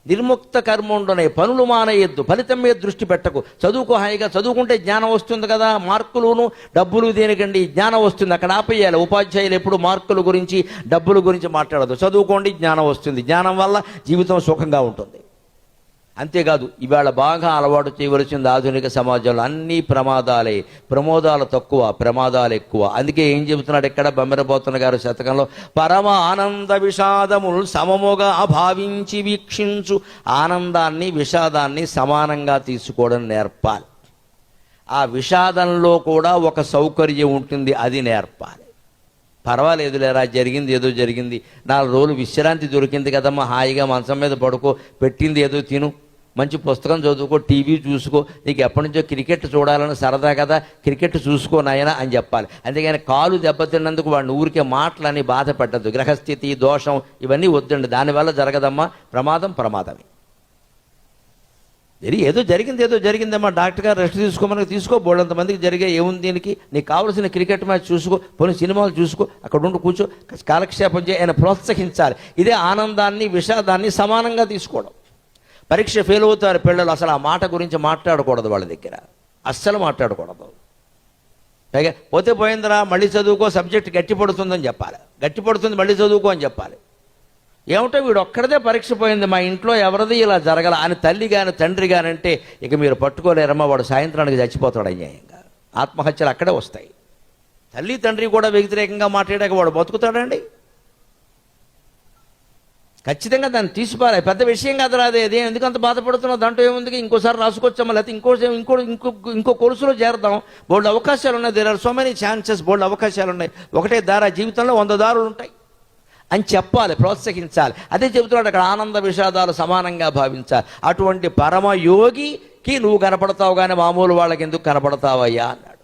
నిర్ముక్త కర్మ ఉండనే, పనులు మానేయద్దు, ఫలితం మీద దృష్టి పెట్టకు, చదువుకో, హాయిగా చదువుకుంటే జ్ఞానం వస్తుంది కదా, మార్కులును డబ్బులు దేనికండి, జ్ఞానం వస్తుంది. అక్కడ ఆపేయాలి. ఉపాధ్యాయులు ఎప్పుడు మార్కుల గురించి డబ్బుల గురించి మాట్లాడదు. చదువుకోండి, జ్ఞానం వస్తుంది, జ్ఞానం వల్ల జీవితం సుఖంగా ఉంటుంది. అంతేకాదు, ఇవాళ బాగా అలవాటు చేయవలసింది ఆధునిక సమాజంలో అన్నీ ప్రమాదాలే. ప్రమోదాలు తక్కువ, ప్రమాదాలు ఎక్కువ. అందుకే ఏం చెబుతున్నాడు ఇక్కడ బమ్మెరపోతన గారు శతకంలో, పరమ ఆనంద విషాదములు సమముగా భావించి వీక్షించు. ఆనందాన్ని విషాదాన్ని సమానంగా తీసుకోవడం నేర్పాలి. ఆ విషాదంలో కూడా ఒక సౌకర్యం ఉంటుంది, అది నేర్పాలి. పర్వాలేదు లేరా, జరిగింది ఏదో జరిగింది, 4 రోజులు విశ్రాంతి దొరికింది కదమ్మా, హాయిగా మంచం మీద పడుకో, పెట్టింది ఏదో తిను, మంచి పుస్తకం చదువుకో, టీవీ చూసుకో, నీకు ఎప్పటి నుంచో క్రికెట్ చూడాలని సరదా కదా, క్రికెట్ చూసుకో నాయనా అని చెప్పాలి. అంతేగాని కాలు దెబ్బతిన్నందుకు వాడిని ఊరికే మాటలని బాధ పెట్టద్దు. గ్రహస్థితి దోషం ఇవన్నీ వద్దండి, దానివల్ల జరగదమ్మా, ప్రమాదం ప్రమాదమే. ఏదో జరిగిందమ్మా, డాక్టర్ గారు రెస్ట్ తీసుకోమని తీసుకో, బోళ్ళంతమందికి జరిగే ఏముంది దీనికి, నీకు కావాల్సిన క్రికెట్ మ్యాచ్ చూసుకో, పోనీ సినిమాలు చూసుకో, అక్కడ ఉండి కూర్చో, కాలక్షేపం చేయి, ఆయన ప్రోత్సహించాలి. ఇదే ఆనందాన్ని విషాదాన్ని సమానంగా తీసుకోవడం. పరీక్ష ఫెయిల్ అవుతారు పిల్లలు, అసలు ఆ మాట గురించి మాట్లాడకూడదు, వాళ్ళ దగ్గర అస్సలు మాట్లాడకూడదు. పైగా పోతే పోయిందిరా, మళ్ళీ చదువుకో, సబ్జెక్ట్ గట్టి పడుతుందని చెప్పాలి, గట్టి పడుతుంది మళ్ళీ చదువుకో అని చెప్పాలి. ఏమిటో వీడు ఒక్కడదే పరీక్ష పోయింది, మా ఇంట్లో ఎవరిది ఇలా జరగల అని తల్లి కానీ తండ్రి కానీ అంటే ఇక మీరు పట్టుకోలేరమ్మా, వాడు సాయంత్రానికి చచ్చిపోతాడు అన్యాయంగా. ఆత్మహత్యలు అక్కడే వస్తాయి. తల్లి తండ్రి కూడా వ్యతిరేకంగా మాట్లాడాక వాడు బతుకుతాడండి? ఖచ్చితంగా దాన్ని తీసిపారే, పెద్ద విషయం కాదు రాదే, అదే ఎందుకంత బాధపడుతున్నావు, దాంట్లో ఏముంది, ఇంకోసారి రాసుకొచ్చామా, లేకపోతే ఇంకో కోర్సులో చేరదాం, బోల్డ్ అవకాశాలు ఉన్నాయి, there are so many chances, బోల్డ్ అవకాశాలు ఉన్నాయి, ఒకటే దారా, జీవితంలో 100 దారులు ఉంటాయి అని చెప్పాలి, ప్రోత్సహించాలి. అదే చెబుతున్నాడు అక్కడ, ఆనంద విషాదాలు సమానంగా భావించాలి. అటువంటి పరమయోగికి నువ్వు కనపడతావు కానీ మామూలు వాళ్ళకి ఎందుకు కనపడతావయ్యా అన్నాడు.